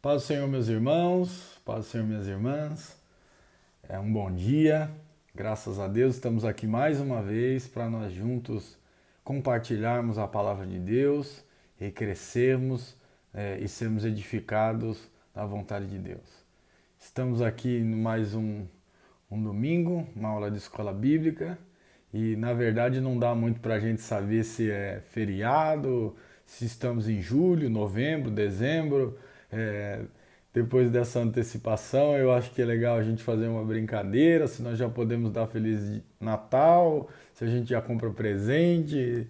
Paz do Senhor, meus irmãos, paz do Senhor, minhas irmãs. É um bom dia, graças a Deus estamos aqui mais uma vez para nós juntos compartilharmos a palavra de Deus e crescermos e sermos edificados na vontade de Deus. Estamos aqui em mais um domingo, uma aula de escola bíblica e na verdade não dá muito para a gente saber se é feriado, se estamos em julho, novembro, dezembro. Depois dessa antecipação, eu acho que é legal a gente fazer uma brincadeira, se nós já podemos dar Feliz Natal, se a gente já compra presente,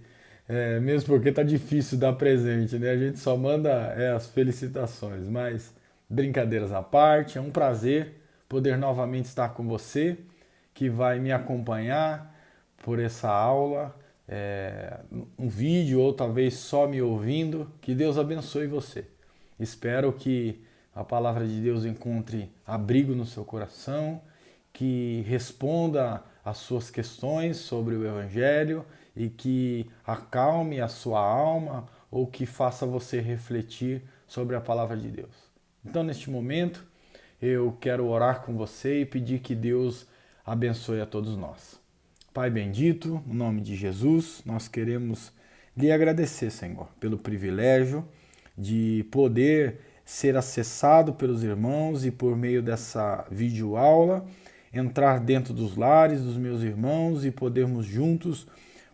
mesmo porque tá difícil dar presente, né? A gente só manda as felicitações, mas brincadeiras à parte, é um prazer poder novamente estar com você, que vai me acompanhar por essa aula, um vídeo ou talvez só me ouvindo. Que Deus abençoe você. Espero que a palavra de Deus encontre abrigo no seu coração, que responda às suas questões sobre o Evangelho e que acalme a sua alma ou que faça você refletir sobre a palavra de Deus. Então, neste momento, eu quero orar com você e pedir que Deus abençoe a todos nós. Pai bendito, no nome de Jesus, nós queremos lhe agradecer, Senhor, pelo privilégio de poder ser acessado pelos irmãos e por meio dessa videoaula, entrar dentro dos lares dos meus irmãos e podermos juntos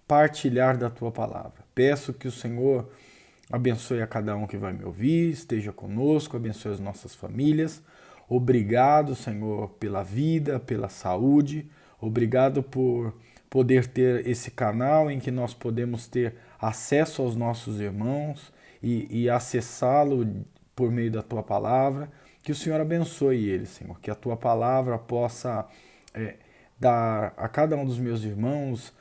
partilhar da tua palavra. Peço que o Senhor abençoe a cada um que vai me ouvir, esteja conosco, abençoe as nossas famílias. Obrigado, Senhor, pela vida, pela saúde. Obrigado por poder ter esse canal em que nós podemos ter acesso aos nossos irmãos e acessá-lo por meio da tua palavra. Que o Senhor abençoe eles, Senhor. Que a tua palavra possa dar a cada um dos meus irmãos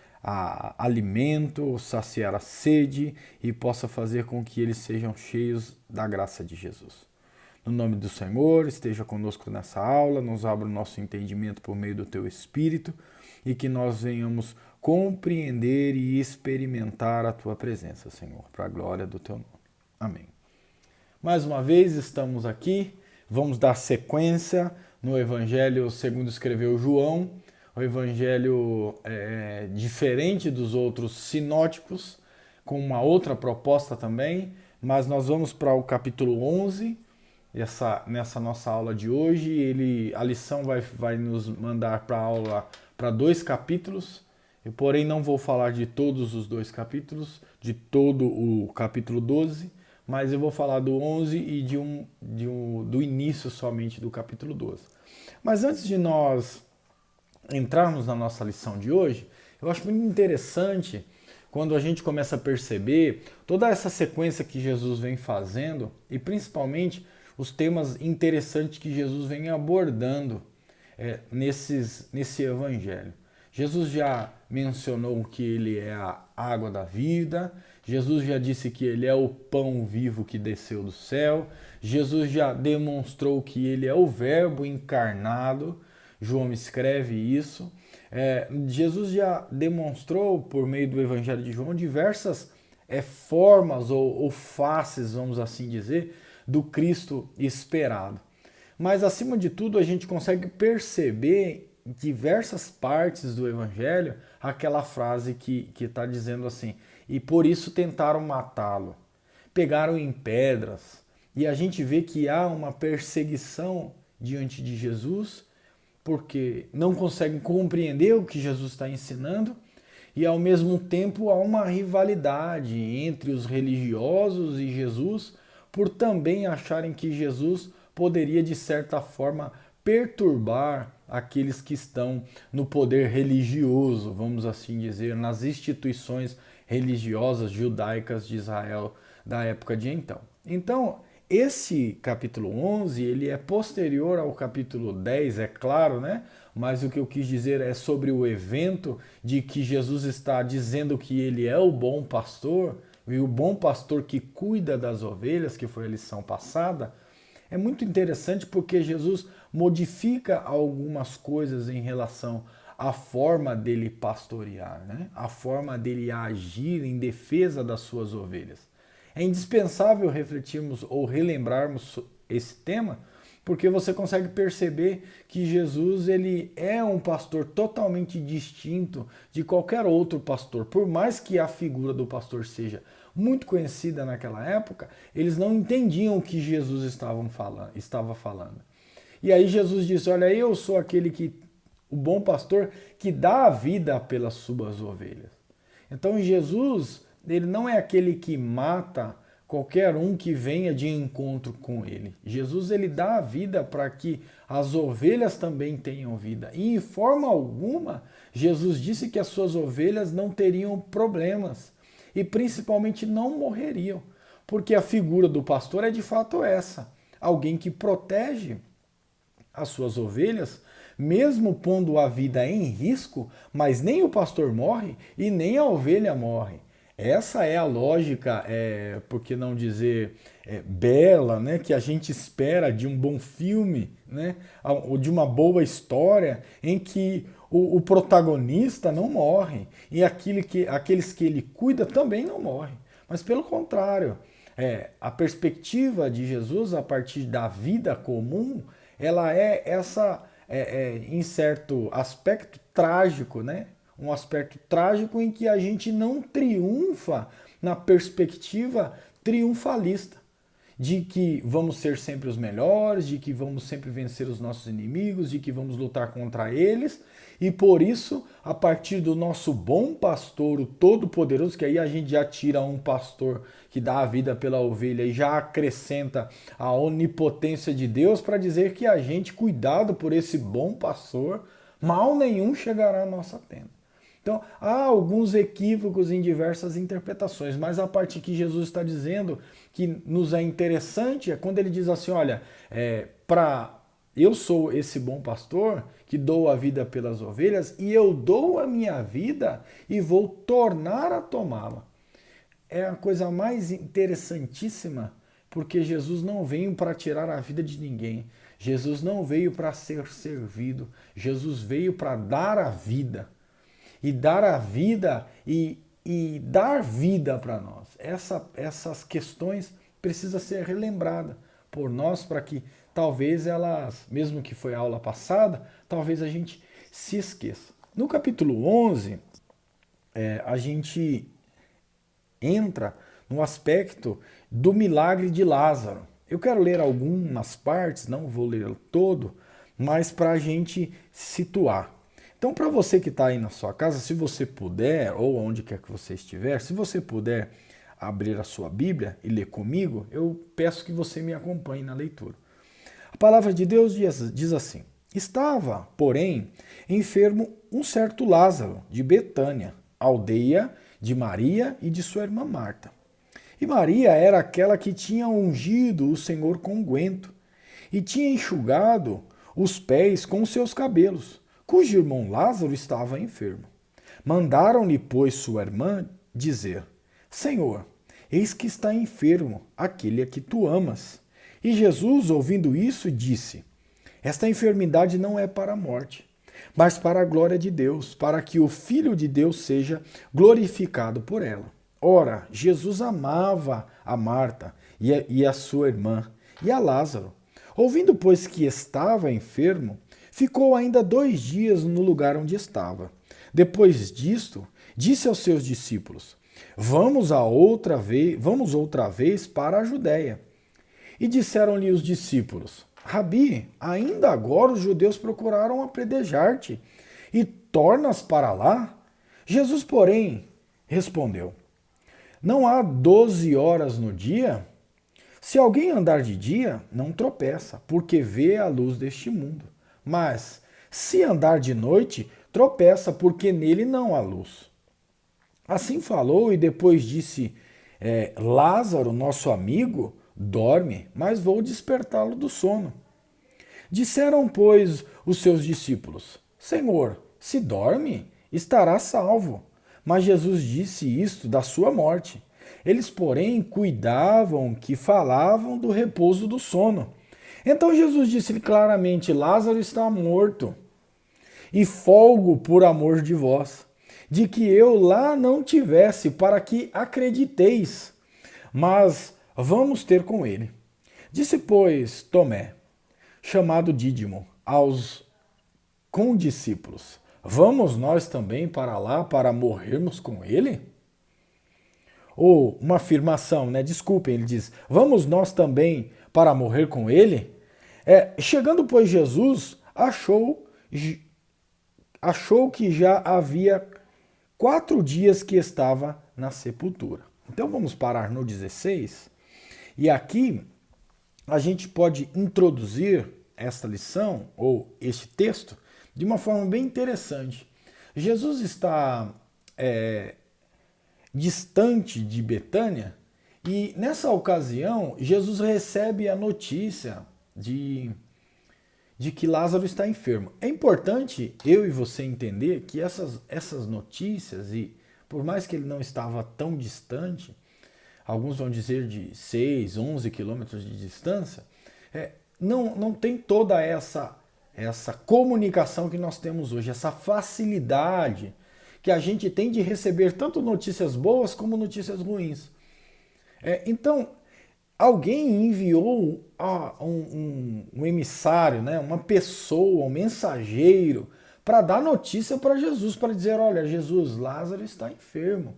alimento, saciar a sede e possa fazer com que eles sejam cheios da graça de Jesus. No nome do Senhor, esteja conosco nessa aula, nos abra o nosso entendimento por meio do teu Espírito e que nós venhamos compreender e experimentar a tua presença, Senhor, para a glória do teu nome. Amém. Mais uma vez estamos aqui, vamos dar sequência no Evangelho segundo escreveu João. O Evangelho é diferente dos outros sinóticos, com uma outra proposta também, mas nós vamos para o capítulo 11, nessa nossa aula de hoje. A lição vai nos mandar para 2 capítulos, eu porém não vou falar de todos os 2 capítulos, de todo o capítulo 12, mas eu vou falar do 11 e do início somente do capítulo 12. Mas antes de nós entrarmos na nossa lição de hoje, eu acho muito interessante quando a gente começa a perceber toda essa sequência que Jesus vem fazendo e principalmente os temas interessantes que Jesus vem abordando nesse evangelho. Jesus já mencionou que ele é a água da vida, Jesus já disse que ele é o pão vivo que desceu do céu, Jesus já demonstrou que ele é o verbo encarnado, João escreve isso. Jesus já demonstrou por meio do evangelho de João diversas formas ou faces, vamos assim dizer, do Cristo esperado. Mas acima de tudo a gente consegue perceber em diversas partes do Evangelho aquela frase que está dizendo assim: e por isso tentaram matá-lo, pegaram em pedras. E a gente vê que há uma perseguição diante de Jesus, porque não conseguem compreender o que Jesus está ensinando, e ao mesmo tempo há uma rivalidade entre os religiosos e Jesus, por também acharem que Jesus poderia, de certa forma, perturbar aqueles que estão no poder religioso, vamos assim dizer, nas instituições religiosas judaicas de Israel da época de então. Então, esse capítulo 11, ele é posterior ao capítulo 10, é claro, né? Mas o que eu quis dizer é sobre o evento de que Jesus está dizendo que ele é o bom pastor, e o bom pastor que cuida das ovelhas, que foi a lição passada. É muito interessante porque Jesus modifica algumas coisas em relação à forma dele pastorear, né? A forma dele agir em defesa das suas ovelhas. É indispensável refletirmos ou relembrarmos esse tema, porque você consegue perceber que Jesus ele é um pastor totalmente distinto de qualquer outro pastor. Por mais que a figura do pastor seja muito conhecida naquela época, eles não entendiam o que Jesus estava falando. E aí Jesus disse, olha, eu sou o bom pastor que dá a vida pelas suas ovelhas. Então Jesus, ele não é aquele que mata qualquer um que venha de encontro com ele. Jesus, ele dá a vida para que as ovelhas também tenham vida. E em forma alguma, Jesus disse que as suas ovelhas não teriam problemas e principalmente não morreriam, porque a figura do pastor é de fato essa, alguém que protege as suas ovelhas, mesmo pondo a vida em risco, mas nem o pastor morre e nem a ovelha morre. Essa é a lógica, por que não dizer bela, né, que a gente espera de um bom filme, né, ou de uma boa história, em que o protagonista não morre e aqueles que ele cuida também não morrem. Mas pelo contrário, a perspectiva de Jesus a partir da vida comum, ela é em certo aspecto trágico, né? Um aspecto trágico em que a gente não triunfa na perspectiva triunfalista, de que vamos ser sempre os melhores, de que vamos sempre vencer os nossos inimigos, de que vamos lutar contra eles, e por isso, a partir do nosso bom pastor, o Todo-Poderoso, que aí a gente já tira um pastor que dá a vida pela ovelha e já acrescenta a onipotência de Deus para dizer que a gente, cuidado por esse bom pastor, mal nenhum chegará à nossa tenda. Então, há alguns equívocos em diversas interpretações, mas a parte que Jesus está dizendo que nos é interessante é quando ele diz assim, olha, eu sou esse bom pastor que dou a vida pelas ovelhas e eu dou a minha vida e vou tornar a tomá-la. É a coisa mais interessantíssima, porque Jesus não veio para tirar a vida de ninguém. Jesus não veio para ser servido. Jesus veio para dar a vida. E dar a vida e dar vida para nós. Essas questões precisam ser relembradas por nós para que talvez elas, mesmo que foi a aula passada, talvez a gente se esqueça. No capítulo 11, a gente entra no aspecto do milagre de Lázaro. Eu quero ler algumas partes, não vou ler todo, mas para a gente situar. Então, para você que está aí na sua casa, se você puder, ou onde quer que você estiver, se você puder abrir a sua Bíblia e ler comigo, eu peço que você me acompanhe na leitura. A palavra de Deus diz assim, estava, porém, enfermo um certo Lázaro, de Betânia, aldeia de Maria e de sua irmã Marta. E Maria era aquela que tinha ungido o Senhor com unguento, e tinha enxugado os pés com os seus cabelos, cujo irmão Lázaro estava enfermo. Mandaram-lhe, pois, sua irmã dizer, Senhor, eis que está enfermo aquele a que tu amas. E Jesus, ouvindo isso, disse, esta enfermidade não é para a morte, mas para a glória de Deus, para que o Filho de Deus seja glorificado por ela. Ora, Jesus amava a Marta e a sua irmã e a Lázaro. Ouvindo, pois, que estava enfermo, ficou ainda 2 dias no lugar onde estava. Depois disto, disse aos seus discípulos, vamos outra vez para a Judéia. E disseram-lhe os discípulos, Rabi, ainda agora os judeus procuraram apedrejar-te, e tornas para lá? Jesus, porém, respondeu, não há 12 horas no dia? Se alguém andar de dia, não tropeça, porque vê a luz deste mundo. Mas, se andar de noite, tropeça, porque nele não há luz. Assim falou e depois disse, Lázaro, nosso amigo, dorme, mas vou despertá-lo do sono. Disseram, pois, os seus discípulos, Senhor, se dorme, estará salvo. Mas Jesus disse isto da sua morte. Eles, porém, cuidavam que falavam do repouso do sono. Então Jesus disse claramente, Lázaro está morto, e folgo por amor de vós, de que eu lá não tivesse, para que acrediteis, mas vamos ter com ele. Disse, pois, Tomé, chamado Dídimo, aos condiscípulos: vamos nós também para lá para morrermos com ele? Ou uma afirmação, né? Desculpem, ele diz: vamos nós também para morrer com ele? Chegando, pois, Jesus, achou que já havia 4 dias que estava na sepultura. Então vamos parar no 16. E aqui a gente pode introduzir esta lição, ou este texto, de uma forma bem interessante. Jesus está distante de Betânia e nessa ocasião Jesus recebe a notícia de que Lázaro está enfermo. É importante eu e você entender que essas notícias, e por mais que ele não estava tão distante, alguns vão dizer de 6, 11 quilômetros de distância, não tem toda essa comunicação que nós temos hoje, essa facilidade que a gente tem de receber tanto notícias boas como notícias ruins. Então, alguém enviou um emissário, né, uma pessoa, um mensageiro, para dar notícia para Jesus, para dizer: olha, Jesus, Lázaro está enfermo.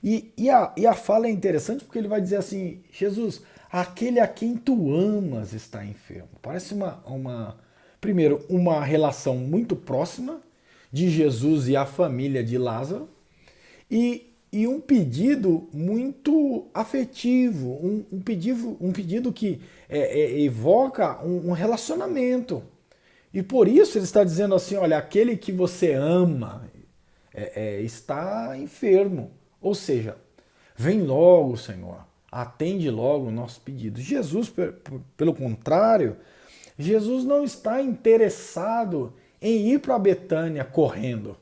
E a fala é interessante porque ele vai dizer assim: Jesus, aquele a quem tu amas está enfermo. Parece primeiro, uma relação muito próxima de Jesus e a família de Lázaro, e um pedido muito afetivo, um pedido que evoca um relacionamento. E por isso ele está dizendo assim: olha, aquele que você ama está enfermo. Ou seja, vem logo, Senhor, atende logo o nosso pedido. Jesus, pelo contrário, Jesus não está interessado em ir para Betânia correndo.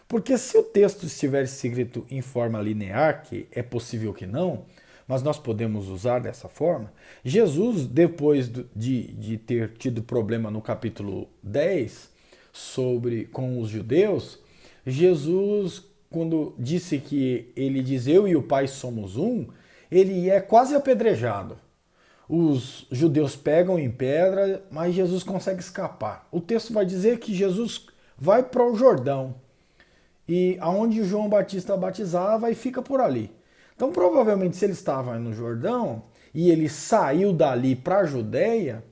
Porque se o texto estiver escrito em forma linear, que é possível que não, mas nós podemos usar dessa forma, Jesus, depois de ter tido problema no capítulo 10 com os judeus, Jesus, quando disse que ele diz: eu e o Pai somos um, ele é quase apedrejado. Os judeus pegam em pedra, mas Jesus consegue escapar. O texto vai dizer que Jesus vai para o Jordão, e aonde João Batista batizava, e fica por ali. Então, provavelmente, se ele estava no Jordão e ele saiu dali para a Judéia,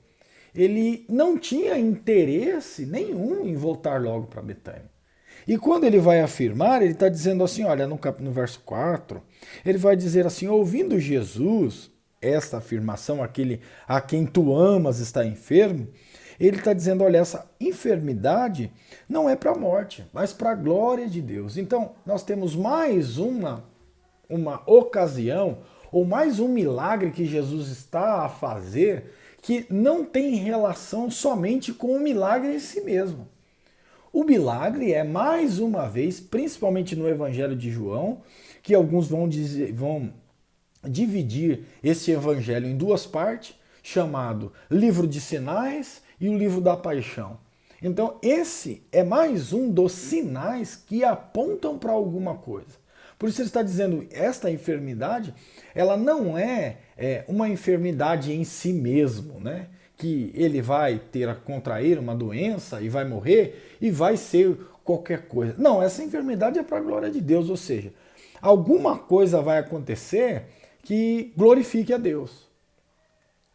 ele não tinha interesse nenhum em voltar logo para Betânia. E quando ele vai afirmar, ele está dizendo assim, olha, no verso 4, ele vai dizer assim: ouvindo Jesus esta afirmação, aquele a quem tu amas está enfermo, ele está dizendo: olha, essa enfermidade não é para a morte, mas para a glória de Deus. Então, nós temos mais uma ocasião, ou mais um milagre que Jesus está a fazer, que não tem relação somente com o milagre em si mesmo. O milagre é, mais uma vez, principalmente no Evangelho de João, que alguns vão dividir esse evangelho em duas partes, chamado Livro de Sinais e o Livro da Paixão. Então, esse é mais um dos sinais que apontam para alguma coisa. Por isso ele está dizendo, esta enfermidade, ela não é uma enfermidade em si mesmo, né? Que ele vai contrair uma doença e vai morrer e vai ser qualquer coisa. Não, essa enfermidade é para a glória de Deus, ou seja, alguma coisa vai acontecer que glorifique a Deus.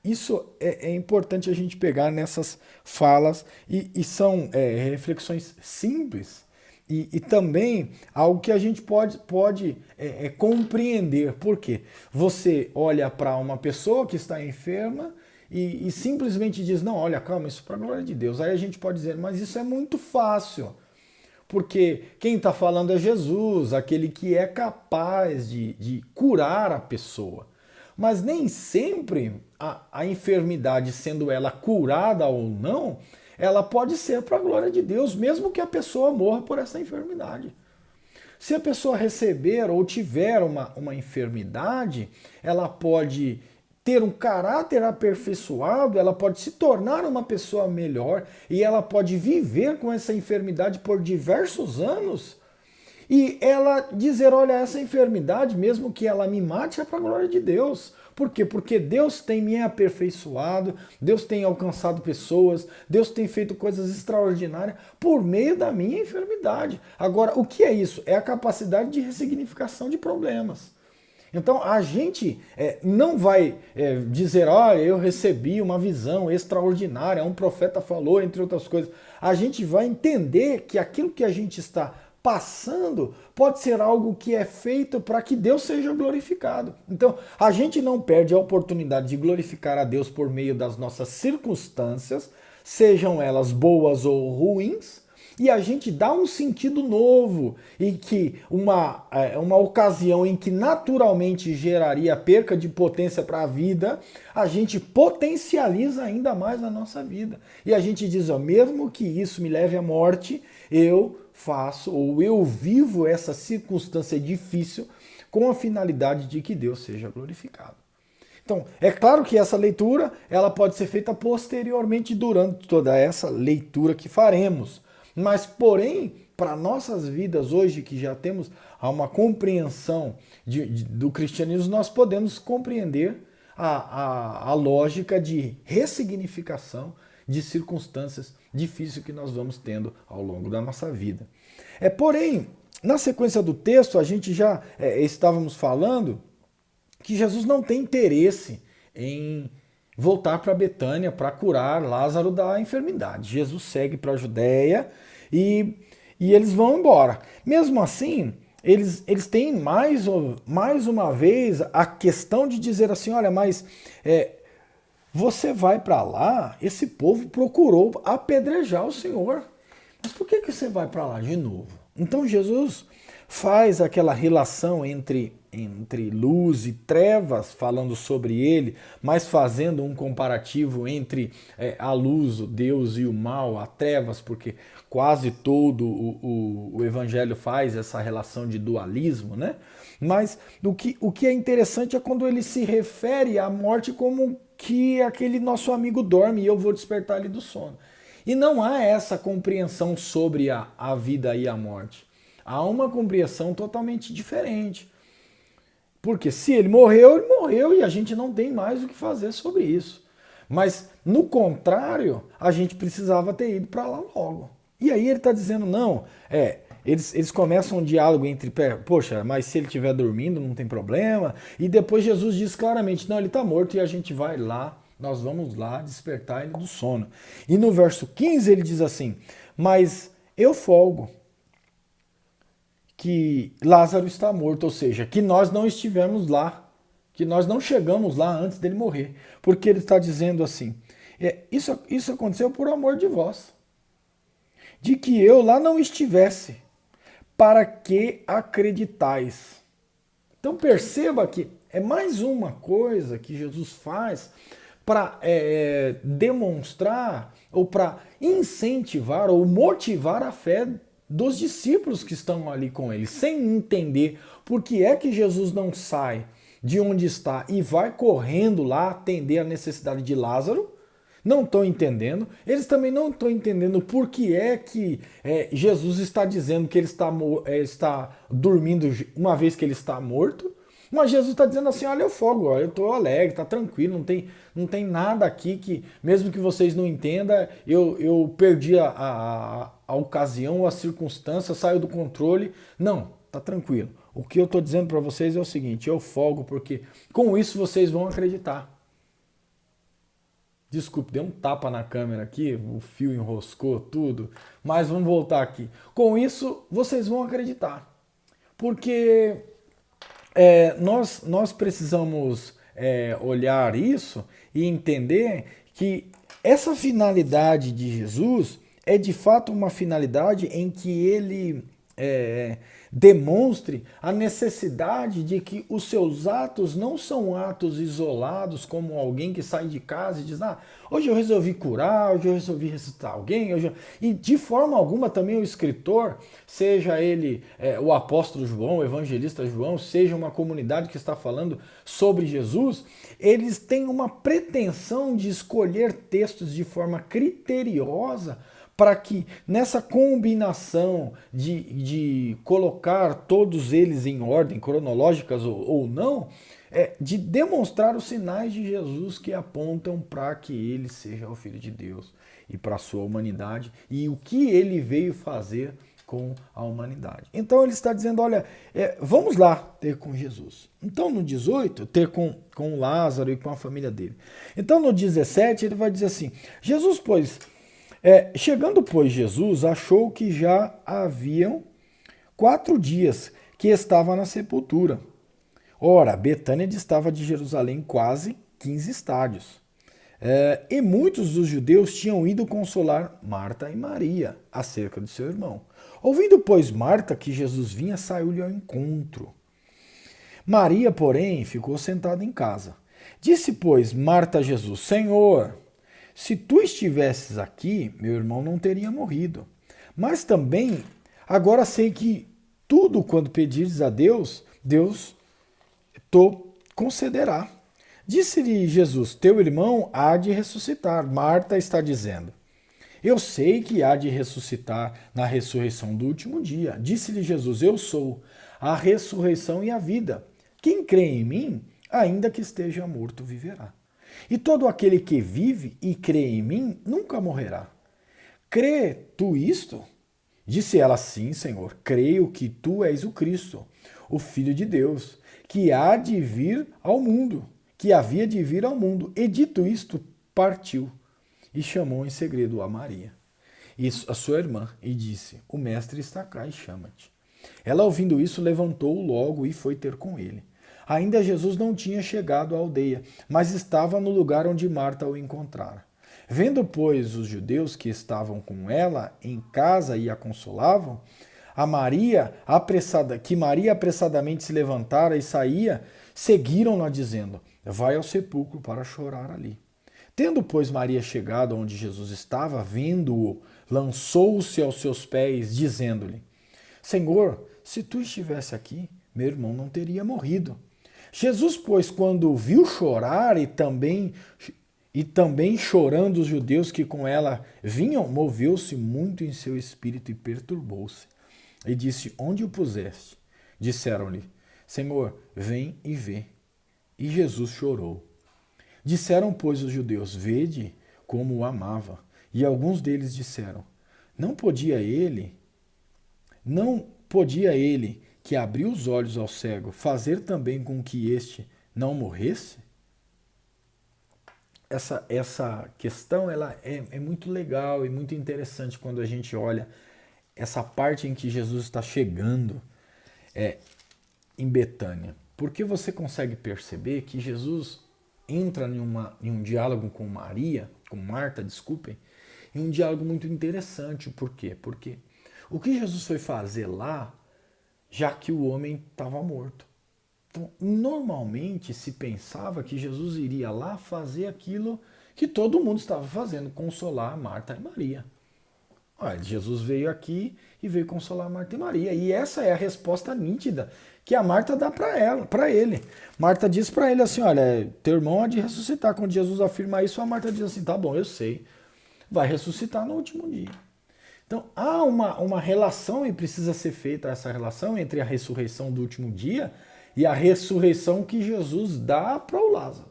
Isso é importante a gente pegar nessas falas, e são reflexões simples, e também algo que a gente pode compreender. Por quê? Você olha para uma pessoa que está enferma e simplesmente diz: não, olha, calma, isso é para a glória de Deus. Aí a gente pode dizer: mas isso é muito fácil, porque quem está falando é Jesus, aquele que é capaz de curar a pessoa. Mas nem sempre a enfermidade, sendo ela curada ou não, ela pode ser para a glória de Deus, mesmo que a pessoa morra por essa enfermidade. Se a pessoa receber ou tiver uma enfermidade, ela pode ter um caráter aperfeiçoado, ela pode se tornar uma pessoa melhor, e ela pode viver com essa enfermidade por diversos anos, e ela dizer: olha, essa enfermidade, mesmo que ela me mate, é para a glória de Deus, Por quê? Porque Deus tem me aperfeiçoado, Deus tem alcançado pessoas, Deus tem feito coisas extraordinárias por meio da minha enfermidade. Agora, o que é isso? É a capacidade de ressignificação de problemas. Então a gente não vai dizer, olha, eu recebi uma visão extraordinária, um profeta falou, entre outras coisas. A gente vai entender que aquilo que a gente está passando pode ser algo que é feito para que Deus seja glorificado. Então a gente não perde a oportunidade de glorificar a Deus por meio das nossas circunstâncias, sejam elas boas ou ruins, e a gente dá um sentido novo e que uma ocasião em que naturalmente geraria perca de potência para a vida, a gente potencializa ainda mais a nossa vida. E a gente diz, ó, mesmo que isso me leve à morte, eu faço ou eu vivo essa circunstância difícil com a finalidade de que Deus seja glorificado. Então, é claro que essa leitura ela pode ser feita posteriormente durante toda essa leitura que faremos. Mas, porém, para nossas vidas hoje, que já temos uma compreensão do cristianismo, nós podemos compreender a lógica de ressignificação de circunstâncias difíceis que nós vamos tendo ao longo da nossa vida. Porém, na sequência do texto, a gente já estávamos falando que Jesus não tem interesse em voltar para Betânia para curar Lázaro da enfermidade. Jesus segue para a Judéia e eles vão embora. Mesmo assim, eles têm mais uma vez a questão de dizer assim, olha, mas você vai para lá, esse povo procurou apedrejar o Senhor. Mas por que você vai para lá de novo? Então Jesus faz aquela relação entre luz e trevas, falando sobre ele, mas fazendo um comparativo entre a luz, o Deus, e o mal, a trevas, porque quase todo o evangelho faz essa relação de dualismo, né? Mas o que é interessante é quando ele se refere à morte como que aquele nosso amigo dorme e eu vou despertar ele do sono. E não há essa compreensão sobre a vida e a morte. Há uma compreensão totalmente diferente. Porque se ele morreu e a gente não tem mais o que fazer sobre isso. Mas, no contrário, a gente precisava ter ido para lá logo. E aí ele está dizendo, não, eles começam um diálogo entre, poxa, mas se ele estiver dormindo não tem problema. E depois Jesus diz claramente, não, ele está morto e a gente vai lá, nós vamos lá despertar ele do sono. E no verso 15 ele diz assim, mas eu folgo que Lázaro está morto, ou seja, que nós não estivemos lá, que nós não chegamos lá antes dele morrer. Porque ele está dizendo assim, isso aconteceu por amor de vós, de que eu lá não estivesse, para que acreditais. Então perceba que é mais uma coisa que Jesus faz para demonstrar ou para incentivar ou motivar a fé dos discípulos que estão ali com ele, sem entender por que é que Jesus não sai de onde está e vai correndo lá atender a necessidade de Lázaro. Não estão entendendo. Eles também não estão entendendo por que é que Jesus está dizendo que ele está dormindo uma vez que ele está morto. Mas Jesus está dizendo assim, olha, eu folgo, eu estou alegre, está tranquilo, não tem nada aqui que, mesmo que vocês não entendam, eu perdi a ocasião, a circunstância, saiu do controle. Não, está tranquilo. O que eu estou dizendo para vocês é o seguinte, eu folgo porque com isso vocês vão acreditar. Desculpe, dei um tapa na câmera aqui, o fio enroscou tudo, mas vamos voltar aqui. Com isso vocês vão acreditar, porque nós precisamos olhar isso e entender que essa finalidade de Jesus é de fato uma finalidade em que ele demonstre a necessidade de que os seus atos não são atos isolados, como alguém que sai de casa e diz, hoje eu resolvi curar, hoje eu resolvi ressuscitar alguém, e de forma alguma também o escritor, seja ele o apóstolo João, o evangelista João, seja uma comunidade que está falando sobre Jesus, eles têm uma pretensão de escolher textos de forma criteriosa para que nessa combinação de colocar todos eles em ordem, cronológicas ou não, de demonstrar os sinais de Jesus que apontam para que ele seja o Filho de Deus e para a sua humanidade e o que ele veio fazer com a humanidade. Então ele está dizendo, olha, vamos lá ter com Jesus. Então no 18, ter com Lázaro e com a família dele. Então no 17 ele vai dizer assim, Jesus, pois, chegando, pois, Jesus achou que já haviam 4 dias que estava na sepultura. Ora, Betânia distava de Jerusalém quase 15 estádios. E muitos dos judeus tinham ido consolar Marta e Maria acerca de seu irmão. Ouvindo, pois, Marta que Jesus vinha, saiu-lhe ao encontro. Maria, porém, ficou sentada em casa. Disse, pois, Marta a Jesus, Senhor, se tu estivesses aqui, meu irmão não teria morrido. Mas também, agora sei que tudo quanto pedires a Deus, Deus te concederá. Disse-lhe Jesus, teu irmão há de ressuscitar. Marta está dizendo, eu sei que há de ressuscitar na ressurreição do último dia. Disse-lhe Jesus, eu sou a ressurreição e a vida. Quem crê em mim, ainda que esteja morto, viverá. E todo aquele que vive e crê em mim, nunca morrerá. Crê tu isto? Disse ela, sim, Senhor, creio que tu és o Cristo, o Filho de Deus, que há de vir ao mundo, que havia de vir ao mundo. E dito isto, partiu e chamou em segredo a Maria, a sua irmã, e disse, o mestre está cá e chama-te. Ela, ouvindo isso, levantou logo e foi ter com ele. Ainda Jesus não tinha chegado à aldeia, mas estava no lugar onde Marta o encontrara. Vendo, pois, os judeus que estavam com ela em casa e a consolavam, que Maria apressadamente se levantara e saía, seguiram-na dizendo, vai ao sepulcro para chorar ali. Tendo, pois, Maria chegado onde Jesus estava, vendo-o, lançou-se aos seus pés, dizendo-lhe, Senhor, se tu estivesse aqui, meu irmão não teria morrido. Jesus, pois, quando o viu chorar e também chorando os judeus que com ela vinham, moveu-se muito em seu espírito e perturbou-se. E disse, onde o puseste? Disseram-lhe, Senhor, vem e vê. E Jesus chorou. Disseram, pois, os judeus, vede como o amava. E alguns deles disseram, não podia ele, que abriu os olhos ao cego, fazer também com que este não morresse? Essa questão ela é muito legal e muito interessante quando a gente olha essa parte em que Jesus está chegando em Betânia. Porque você consegue perceber que Jesus entra em um diálogo com Marta, em um diálogo muito interessante. Por quê? Porque o que Jesus foi fazer lá, já que o homem estava morto? Então, normalmente se pensava que Jesus iria lá fazer aquilo que todo mundo estava fazendo, consolar Marta e Maria. Olha, Jesus veio aqui e veio consolar Marta e Maria. E essa é a resposta nítida que a Marta dá para ele. Marta diz para ele assim, olha, teu irmão há de ressuscitar. Quando Jesus afirma isso, a Marta diz assim, tá bom, eu sei, vai ressuscitar no último dia. Então, há uma relação e precisa ser feita essa relação entre a ressurreição do último dia e a ressurreição que Jesus dá para o Lázaro.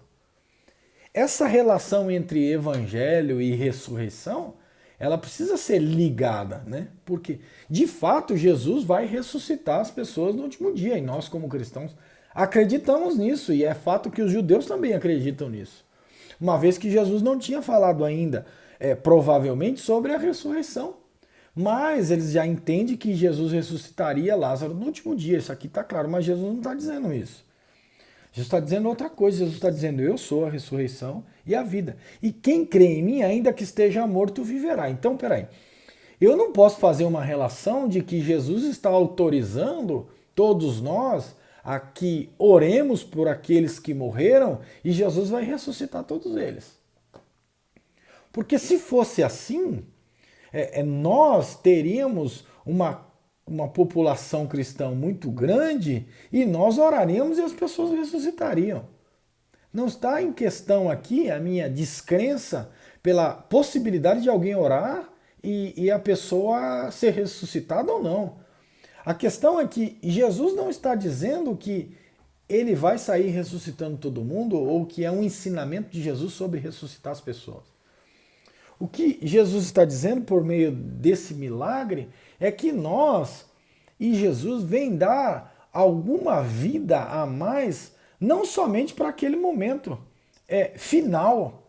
Essa relação entre evangelho e ressurreição, ela precisa ser ligada, né? Porque, de fato, Jesus vai ressuscitar as pessoas no último dia. E nós, como cristãos, acreditamos nisso. E é fato que os judeus também acreditam nisso. Uma vez que Jesus não tinha falado ainda, provavelmente, sobre a ressurreição. Mas eles já entendem que Jesus ressuscitaria Lázaro no último dia. Isso aqui está claro, mas Jesus não está dizendo isso. Jesus está dizendo outra coisa. Jesus está dizendo, eu sou a ressurreição e a vida. E quem crê em mim, ainda que esteja morto, viverá. Então, peraí. Eu não posso fazer uma relação de que Jesus está autorizando todos nós a que oremos por aqueles que morreram e Jesus vai ressuscitar todos eles. Porque se fosse assim, nós teríamos uma população cristã muito grande e nós oraríamos e as pessoas ressuscitariam. Não está em questão aqui a minha descrença pela possibilidade de alguém orar e a pessoa ser ressuscitada ou não. A questão é que Jesus não está dizendo que ele vai sair ressuscitando todo mundo ou que é um ensinamento de Jesus sobre ressuscitar as pessoas. O que Jesus está dizendo por meio desse milagre é que nós e Jesus vem dar alguma vida a mais, não somente para aquele momento final.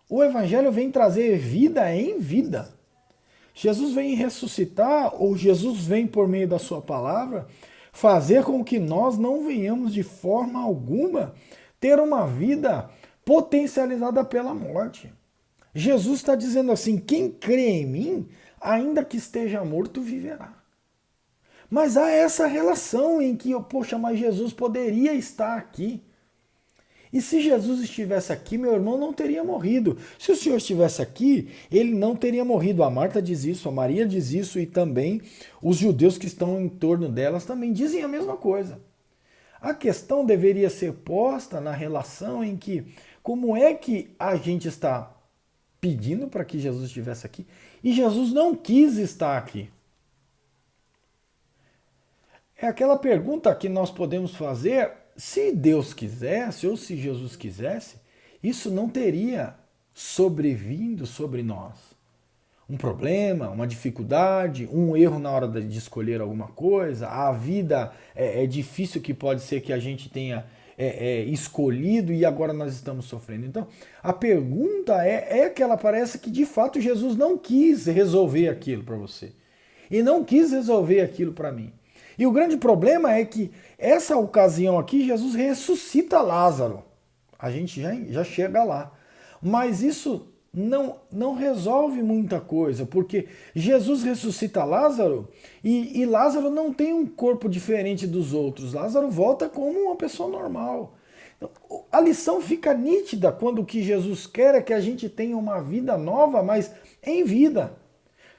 O Evangelho vem trazer vida em vida. Jesus vem ressuscitar, ou Jesus vem por meio da sua palavra, fazer com que nós não venhamos de forma alguma ter uma vida potencializada pela morte. Jesus está dizendo assim, quem crê em mim, ainda que esteja morto, viverá. Mas há essa relação em que, poxa, mas Jesus poderia estar aqui. E se Jesus estivesse aqui, meu irmão não teria morrido. Se o Senhor estivesse aqui, ele não teria morrido. A Marta diz isso, a Maria diz isso e também os judeus que estão em torno delas também dizem a mesma coisa. A questão deveria ser posta na relação em que, como é que a gente está pedindo para que Jesus estivesse aqui e Jesus não quis estar aqui? É aquela pergunta que nós podemos fazer, se Deus quisesse ou se Jesus quisesse, isso não teria sobrevindo sobre nós. Um problema, uma dificuldade, um erro na hora de escolher alguma coisa, a vida é difícil que pode ser que a gente tenha escolhido e agora nós estamos sofrendo. Então, a pergunta é aquela, parece que de fato Jesus não quis resolver aquilo para você. E não quis resolver aquilo para mim. E o grande problema é que essa ocasião aqui, Jesus ressuscita Lázaro. A gente já chega lá. Mas isso não resolve muita coisa, porque Jesus ressuscita Lázaro e Lázaro não tem um corpo diferente dos outros. Lázaro volta como uma pessoa normal. Então, a lição fica nítida quando o que Jesus quer é que a gente tenha uma vida nova, mas em vida.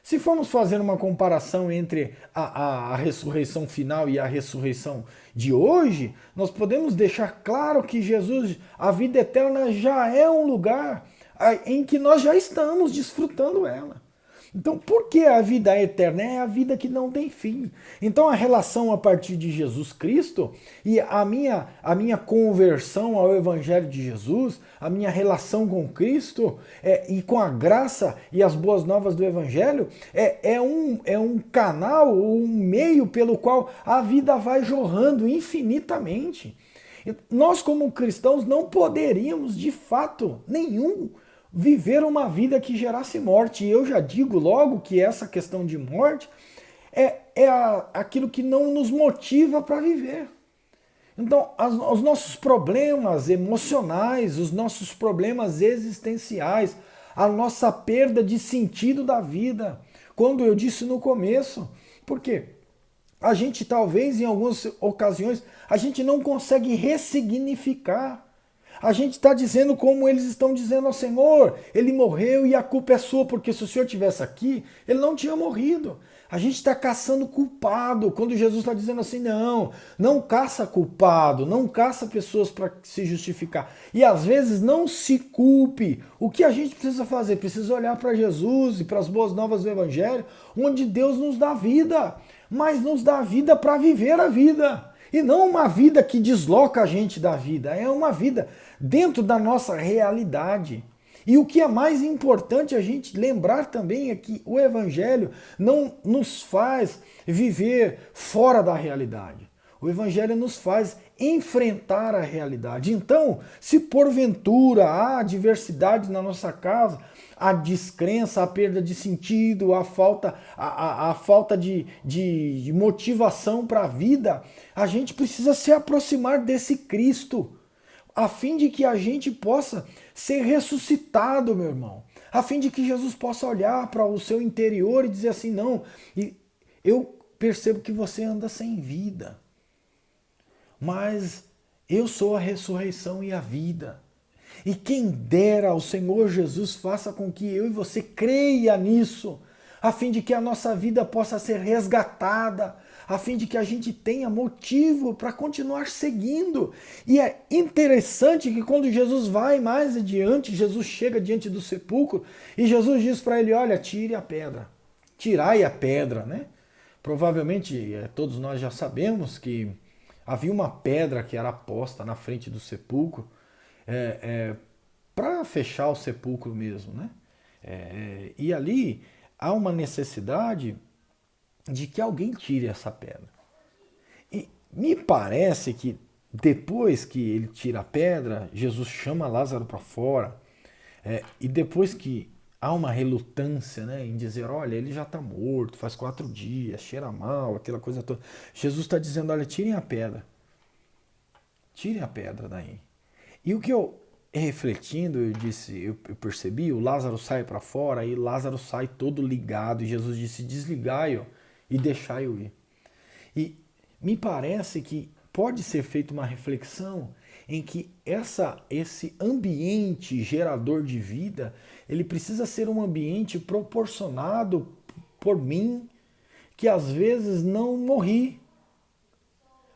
Se formos fazer uma comparação entre a ressurreição final e a ressurreição de hoje, nós podemos deixar claro que Jesus, a vida eterna, já é um lugar em que nós já estamos desfrutando ela. Então, por que a vida eterna? É a vida que não tem fim. Então, a relação a partir de Jesus Cristo e a minha conversão ao Evangelho de Jesus, a minha relação com Cristo e com a graça e as boas novas do Evangelho é um canal, um meio pelo qual a vida vai jorrando infinitamente. Nós, como cristãos, não poderíamos, de fato nenhum, viver uma vida que gerasse morte. E eu já digo logo que essa questão de morte aquilo que não nos motiva para viver. Então, os nossos problemas emocionais, os nossos problemas existenciais, a nossa perda de sentido da vida, quando eu disse no começo, porque a gente talvez em algumas ocasiões a gente não consegue ressignificar. A gente está dizendo como eles estão dizendo ao Senhor, ele morreu e a culpa é sua, porque se o Senhor estivesse aqui, ele não tinha morrido. A gente está caçando culpado, quando Jesus está dizendo assim, não caça culpado, não caça pessoas para se justificar. E às vezes não se culpe. O que a gente precisa fazer? Precisa olhar para Jesus e para as boas novas do Evangelho, onde Deus nos dá vida, mas nos dá vida para viver a vida. E não uma vida que desloca a gente da vida, é uma vida dentro da nossa realidade. E o que é mais importante a gente lembrar também é que o Evangelho não nos faz viver fora da realidade. O Evangelho nos faz enfrentar a realidade. Então, se porventura há adversidade na nossa casa, a descrença, a perda de sentido, a falta de motivação para a vida, a gente precisa se aproximar desse Cristo, a fim de que a gente possa ser ressuscitado, meu irmão. A fim de que Jesus possa olhar para o seu interior e dizer assim, não, eu percebo que você anda sem vida, mas eu sou a ressurreição e a vida. E quem dera o Senhor Jesus faça com que eu e você creia nisso, a fim de que a nossa vida possa ser resgatada, a fim de que a gente tenha motivo para continuar seguindo. E é interessante que quando Jesus vai mais adiante, Jesus chega diante do sepulcro e Jesus diz para ele, olha, tire a pedra, tirai a pedra, né? Provavelmente todos nós já sabemos que Havia uma pedra que era posta na frente do sepulcro para fechar o sepulcro mesmo, né? E ali há uma necessidade de que alguém tire essa pedra. E me parece que depois que ele tira a pedra, Jesus chama Lázaro para fora, e depois que há uma relutância, né, em dizer, olha, ele já está morto, faz 4 dias, cheira mal, aquela coisa toda. Jesus está dizendo, olha, tirem a pedra daí. E o que eu refletindo, eu percebi, o Lázaro sai para fora, e Lázaro sai todo ligado, e Jesus disse, desligai-o e deixai-o ir. E me parece que pode ser feita uma reflexão em que esse ambiente gerador de vida, ele precisa ser um ambiente proporcionado por mim, que às vezes não morri.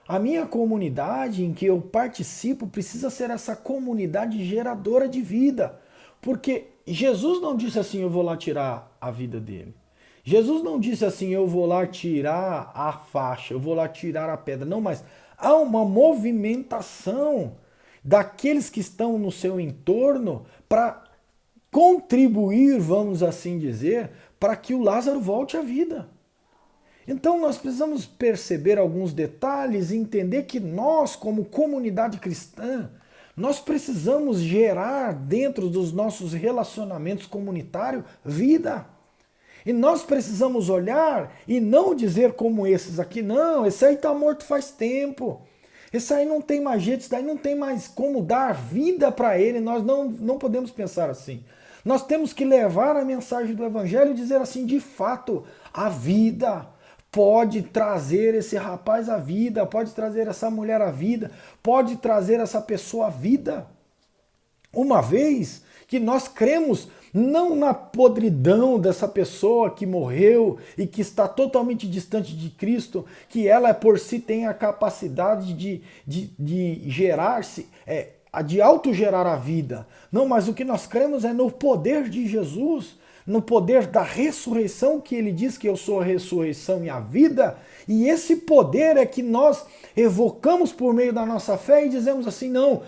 A minha comunidade em que eu participo precisa ser essa comunidade geradora de vida. Porque Jesus não disse assim, eu vou lá tirar a vida dele. Jesus não disse assim, eu vou lá tirar a faixa, eu vou lá tirar a pedra. Não, mas há uma movimentação daqueles que estão no seu entorno para contribuir, vamos assim dizer, para que o Lázaro volte à vida. Então nós precisamos perceber alguns detalhes e entender que nós, como comunidade cristã, nós precisamos gerar dentro dos nossos relacionamentos comunitários vida. E nós precisamos olhar e não dizer como esses aqui, não, esse aí está morto faz tempo. Esse aí não tem mais jeito, esse daí não tem mais como dar vida para ele. Nós não podemos pensar assim. Nós temos que levar a mensagem do Evangelho e dizer assim, de fato, a vida pode trazer esse rapaz à vida, pode trazer essa mulher à vida, pode trazer essa pessoa à vida. Uma vez que nós cremos não na podridão dessa pessoa que morreu e que está totalmente distante de Cristo, que ela por si tem a capacidade de gerar-se, de autogerar a vida. Não, mas o que nós cremos é no poder de Jesus, no poder da ressurreição, que ele diz que eu sou a ressurreição e a vida, e esse poder é que nós evocamos por meio da nossa fé e dizemos assim, não,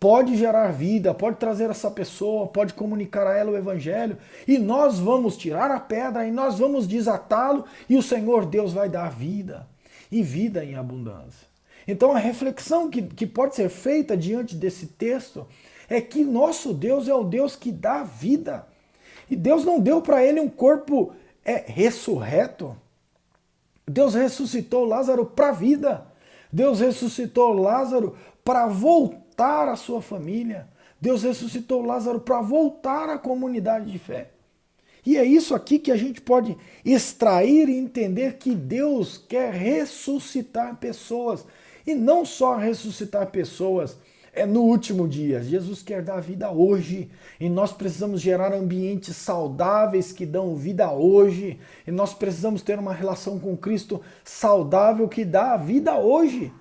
pode gerar vida, pode trazer essa pessoa, pode comunicar a ela o evangelho, e nós vamos tirar a pedra, e nós vamos desatá-lo, e o Senhor Deus vai dar vida, e vida em abundância. Então a reflexão que pode ser feita diante desse texto é que nosso Deus é o Deus que dá vida. E Deus não deu para ele um corpo ressurreto. Deus ressuscitou Lázaro para a vida. Deus ressuscitou Lázaro para voltar à sua família. Deus ressuscitou Lázaro para voltar à comunidade de fé. E é isso aqui que a gente pode extrair e entender que Deus quer ressuscitar pessoas. E não só ressuscitar pessoas no último dia. Jesus quer dar vida hoje. E nós precisamos gerar ambientes saudáveis que dão vida hoje. E nós precisamos ter uma relação com Cristo saudável que dá vida hoje.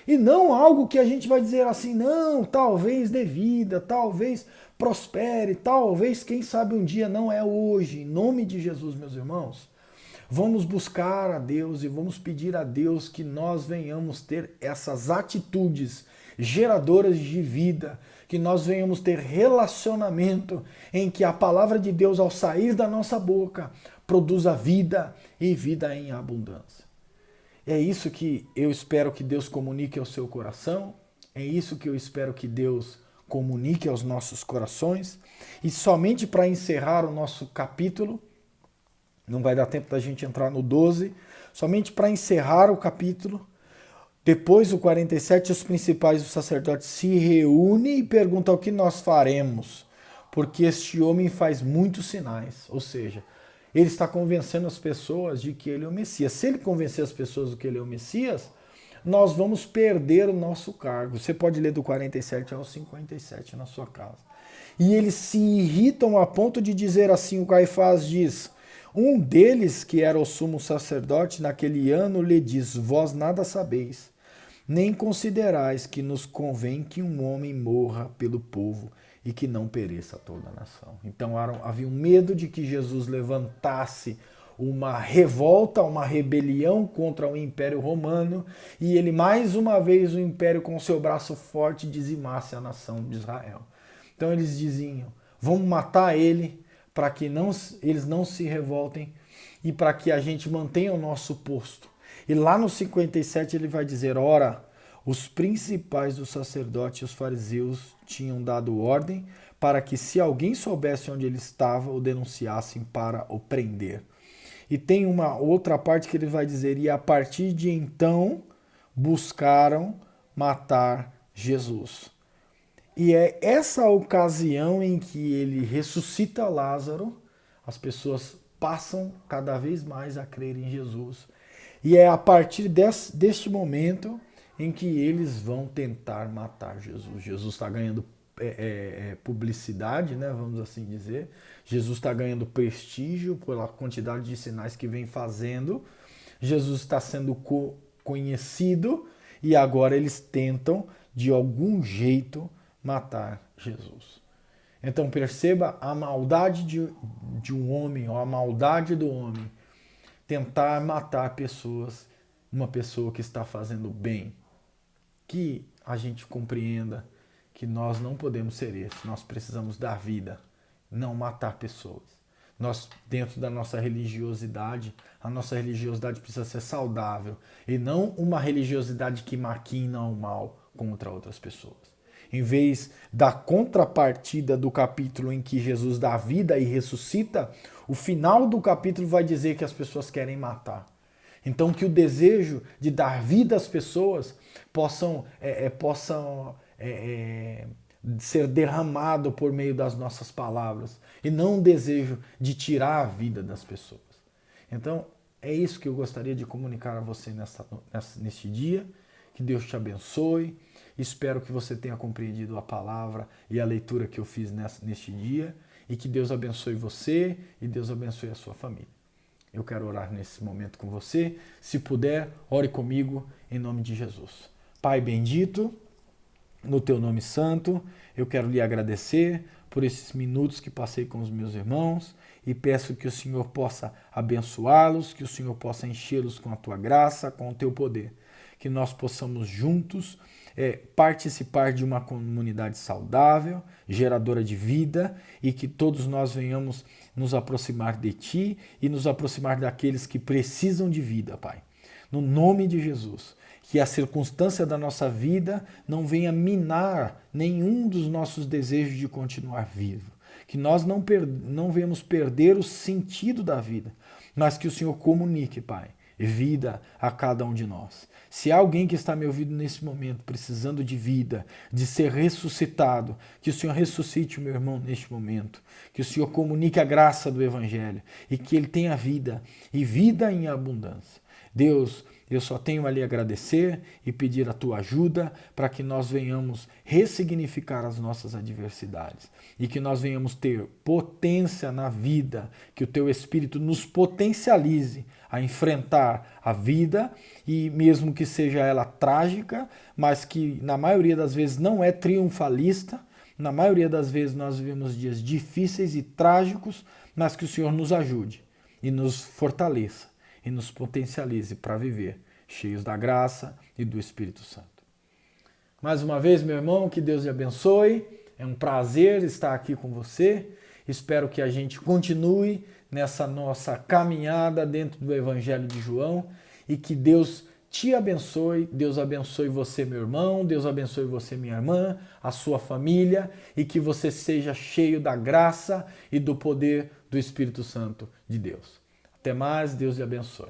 E não algo que a gente vai dizer assim, não, talvez dê vida, talvez prospere, talvez, quem sabe um dia, não é hoje. Em nome de Jesus, meus irmãos, vamos buscar a Deus e vamos pedir a Deus que nós venhamos ter essas atitudes geradoras de vida, que nós venhamos ter relacionamento em que a palavra de Deus, ao sair da nossa boca, produza vida e vida em abundância. É isso que eu espero que Deus comunique ao seu coração, é isso que eu espero que Deus comunique aos nossos corações. E somente para encerrar o nosso capítulo, não vai dar tempo da gente entrar no 12, somente para encerrar o capítulo, depois do 47, os principais dos sacerdotes se reúnem e perguntam o que nós faremos, porque este homem faz muitos sinais, ou seja, ele está convencendo as pessoas de que ele é o Messias. Se ele convencer as pessoas de que ele é o Messias, nós vamos perder o nosso cargo. Você pode ler do 47 ao 57 na sua casa. E eles se irritam a ponto de dizer assim, o Caifás diz, um deles, que era o sumo sacerdote naquele ano, lhe diz, vós nada sabeis, nem considerais que nos convém que um homem morra pelo povo e que não pereça toda a nação. Então havia um medo de que Jesus levantasse uma revolta, uma rebelião contra o Império Romano, e ele mais uma vez o Império com seu braço forte dizimasse a nação de Israel. Então eles diziam, vamos matar ele para que eles não se revoltem e para que a gente mantenha o nosso posto. E lá no 57 ele vai dizer, ora, os principais dos sacerdotes e os fariseus tinham dado ordem para que se alguém soubesse onde ele estava, o denunciassem para o prender. E tem uma outra parte que ele vai dizer, e a partir de então buscaram matar Jesus. E é essa ocasião em que ele ressuscita Lázaro, as pessoas passam cada vez mais a crer em Jesus. E é a partir deste momento em que eles vão tentar matar Jesus. Jesus está ganhando publicidade, né, vamos assim dizer. Jesus está ganhando prestígio pela quantidade de sinais que vem fazendo. Jesus está sendo conhecido e agora eles tentam, de algum jeito, matar Jesus. Então perceba a maldade de um homem, ou a maldade do homem, tentar matar pessoas, uma pessoa que está fazendo bem. Que a gente compreenda que nós não podemos ser esse, nós precisamos dar vida, não matar pessoas. Nós, dentro da nossa religiosidade, a nossa religiosidade precisa ser saudável e não uma religiosidade que maquina o mal contra outras pessoas. Em vez da contrapartida do capítulo em que Jesus dá vida e ressuscita, o final do capítulo vai dizer que as pessoas querem matar. Então que o desejo de dar vida às pessoas possam ser derramado por meio das nossas palavras e não o desejo de tirar a vida das pessoas. Então é isso que eu gostaria de comunicar a você neste dia. Que Deus te abençoe. Espero que você tenha compreendido a palavra e a leitura que eu fiz neste dia e que Deus abençoe você e Deus abençoe a sua família. Eu quero orar nesse momento com você. Se puder, ore comigo em nome de Jesus. Pai bendito, no teu nome santo, eu quero lhe agradecer por esses minutos que passei com os meus irmãos e peço que o Senhor possa abençoá-los, que o Senhor possa enchê-los com a tua graça, com o teu poder. Que nós possamos juntos participar de uma comunidade saudável, geradora de vida, e que todos nós venhamos nos aproximar de Ti e nos aproximar daqueles que precisam de vida, Pai. No nome de Jesus, que a circunstância da nossa vida não venha minar nenhum dos nossos desejos de continuar vivo. Que nós não venhamos perder o sentido da vida, mas que o Senhor comunique, Pai, vida a cada um de nós. Se há alguém que está me ouvindo nesse momento, precisando de vida, de ser ressuscitado, que o Senhor ressuscite o meu irmão neste momento, que o Senhor comunique a graça do Evangelho e que ele tenha vida e vida em abundância. Deus, eu só tenho a lhe agradecer e pedir a tua ajuda para que nós venhamos ressignificar as nossas adversidades e que nós venhamos ter potência na vida, que o teu Espírito nos potencialize a enfrentar a vida e mesmo que seja ela trágica, mas que na maioria das vezes não é triunfalista, na maioria das vezes nós vivemos dias difíceis e trágicos, mas que o Senhor nos ajude e nos fortaleça e nos potencialize para viver cheios da graça e do Espírito Santo. Mais uma vez, meu irmão, que Deus lhe abençoe. É um prazer estar aqui com você. Espero que a gente continue nessa nossa caminhada dentro do Evangelho de João e que Deus te abençoe. Deus abençoe você, meu irmão. Deus abençoe você, minha irmã, a sua família e que você seja cheio da graça e do poder do Espírito Santo de Deus. Até mais, Deus lhe abençoe.